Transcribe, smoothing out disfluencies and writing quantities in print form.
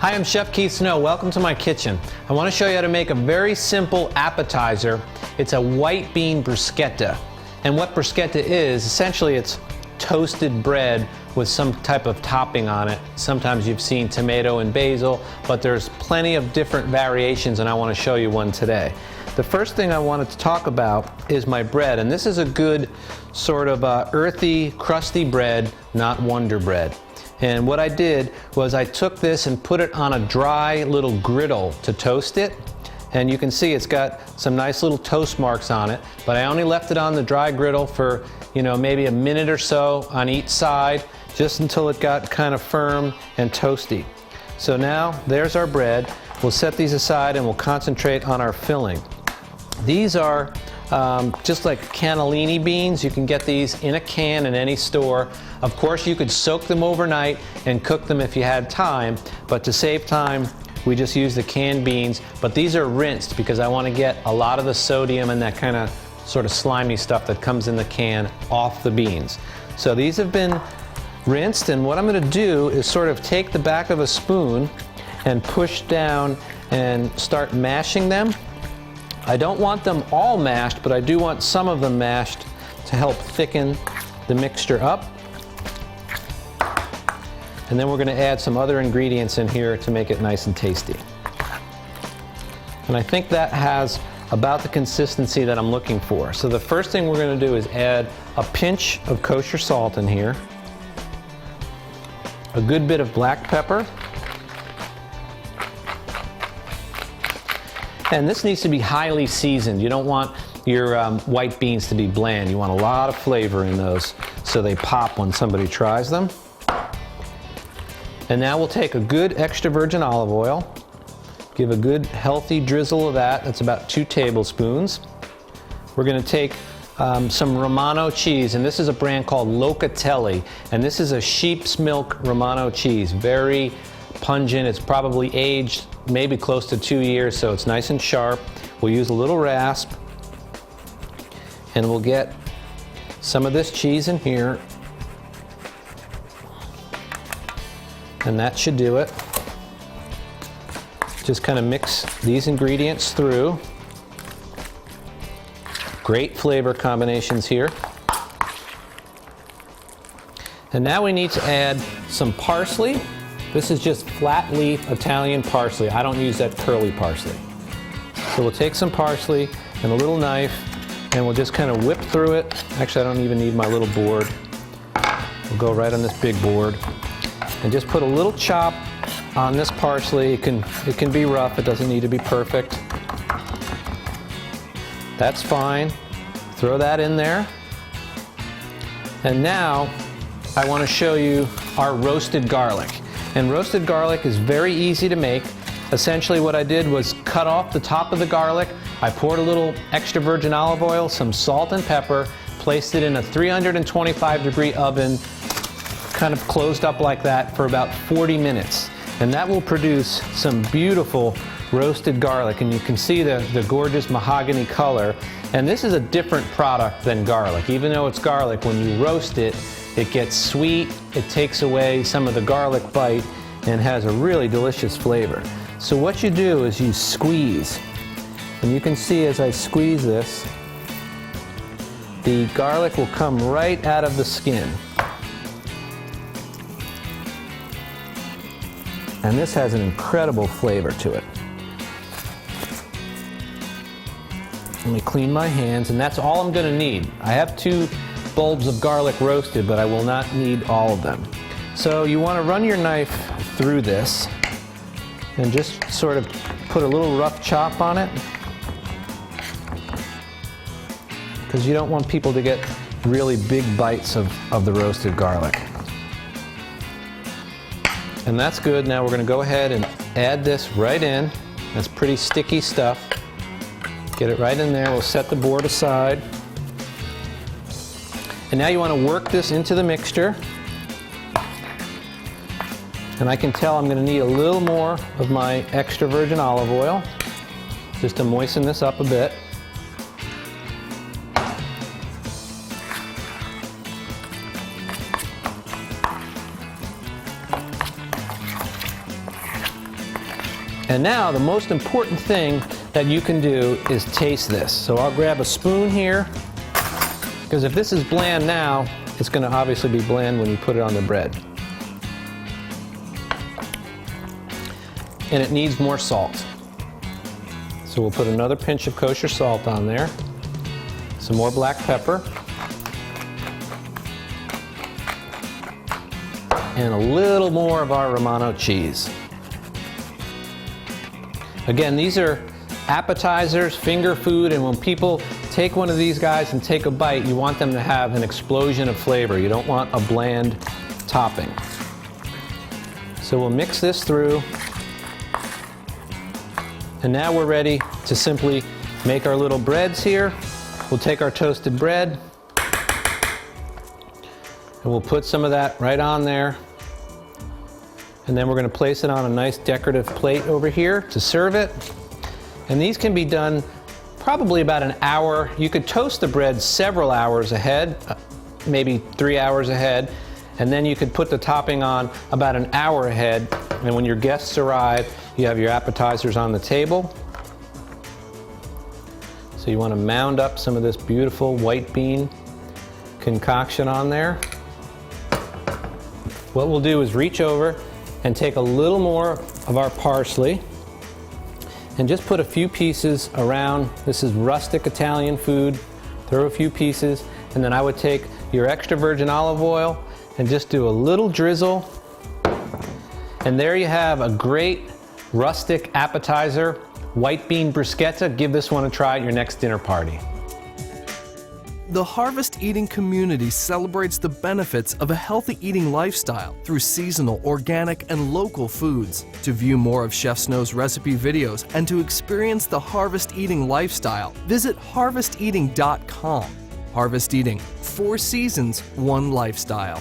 Hi, I'm Chef Keith Snow. Welcome to my kitchen. I want to show you how to make a very simple appetizer. It's a white bean bruschetta. And what bruschetta is, essentially it's toasted bread with some type of topping on it. Sometimes you've seen tomato and basil, but there's plenty of different variations, and I want to show you one today. The first thing I wanted to talk about is my bread, and this is a good sort of earthy, crusty bread, not Wonder Bread. And what I did was I took this and put it on a dry little griddle to toast it. And you can see it's got some nice little toast marks on it, but I only left it on the dry griddle for, maybe a minute or so on each side, just until it got kind of firm and toasty. So now there's our bread. We'll set these aside and we'll concentrate on our filling. These are just like cannellini beans. You can get these in a can in any store. Of course, you could soak them overnight and cook them if you had time, but to save time, we just use the canned beans. But these are rinsed because I want to get a lot of the sodium and that kind of sort of slimy stuff that comes in the can off the beans. So these have been rinsed, and what I'm going to do is sort of take the back of a spoon and push down and start mashing them. I don't want them all mashed, but I do want some of them mashed to help thicken the mixture up. And then we're going to add some other ingredients in here to make it nice and tasty. And I think that has about the consistency that I'm looking for. So the first thing we're going to do is add a pinch of kosher salt in here, a good bit of black pepper, and this needs to be highly seasoned. You don't want your white beans to be bland. You want a lot of flavor in those so they pop when somebody tries them. And now we'll take a good extra virgin olive oil, give a good healthy drizzle of that. That's about 2 tablespoons. We're going to take some Romano cheese, and this is a brand called Locatelli, and this is a sheep's milk Romano cheese. Very pungent. It's probably aged maybe close to 2 years, so it's nice and sharp. We'll use a little rasp, and we'll get some of this cheese in here, and that should do it. Just kind of mix these ingredients through. Great flavor combinations here. And now we need to add some parsley. This is just flat leaf Italian parsley. I don't use that curly parsley. So we'll take some parsley and a little knife, and we'll just kind of whip through it. Actually, I don't even need my little board. We'll go right on this big board and just put a little chop on this parsley. It can be rough. It doesn't need to be perfect. That's fine. Throw that in there. And now I want to show you our roasted garlic. And roasted garlic is very easy to make. Essentially what I did was cut off the top of the garlic. I poured a little extra virgin olive oil, some salt and pepper, placed it in a 325-degree oven, kind of closed up like that for about 40 minutes. And that will produce some beautiful roasted garlic, and you can see the gorgeous mahogany color. And this is a different product than garlic. Even though it's garlic, when you roast it, it gets sweet, it takes away some of the garlic bite, and has a really delicious flavor. So what you do is you squeeze, and you can see as I squeeze this, the garlic will come right out of the skin. And this has an incredible flavor to it. Let me clean my hands, and that's all I'm going to need. I have 2 bulbs of garlic roasted, but I will not need all of them. So you want to run your knife through this and just sort of put a little rough chop on it, because you don't want people to get really big bites of the roasted garlic. And that's good. Now we're going to go ahead and add this right in. That's pretty sticky stuff. Get it right in there. We'll set the board aside. And now you want to work this into the mixture. And I can tell I'm going to need a little more of my extra virgin olive oil just to moisten this up a bit. And now the most important thing that you can do is taste this. So I'll grab a spoon here, because if this is bland now, it's going to obviously be bland when you put it on the bread. And it needs more salt. So we'll put another pinch of kosher salt on there, some more black pepper, and a little more of our Romano cheese. Again, these are appetizers, finger food, and when people take one of these guys and take a bite, you want them to have an explosion of flavor. You don't want a bland topping. So we'll mix this through, and now we're ready to simply make our little breads here. We'll take our toasted bread, and we'll put some of that right on there. And then we're going to place it on a nice decorative plate over here to serve it. And these can be done probably about an hour. You could toast the bread several hours ahead, maybe 3 hours ahead, and then you could put the topping on about an hour ahead. And when your guests arrive, you have your appetizers on the table. So you want to mound up some of this beautiful white bean concoction on there. What we'll do is reach over and take a little more of our parsley and just put a few pieces around. This is rustic Italian food. Throw a few pieces, and then I would take your extra virgin olive oil and just do a little drizzle. And there you have a great rustic appetizer, white bean bruschetta. Give this one a try at your next dinner party. The Harvest Eating community celebrates the benefits of a healthy eating lifestyle through seasonal, organic, and local foods. To view more of Chef Snow's recipe videos and to experience the Harvest Eating lifestyle, visit harvesteating.com. Harvest Eating, 4 seasons, 1 lifestyle.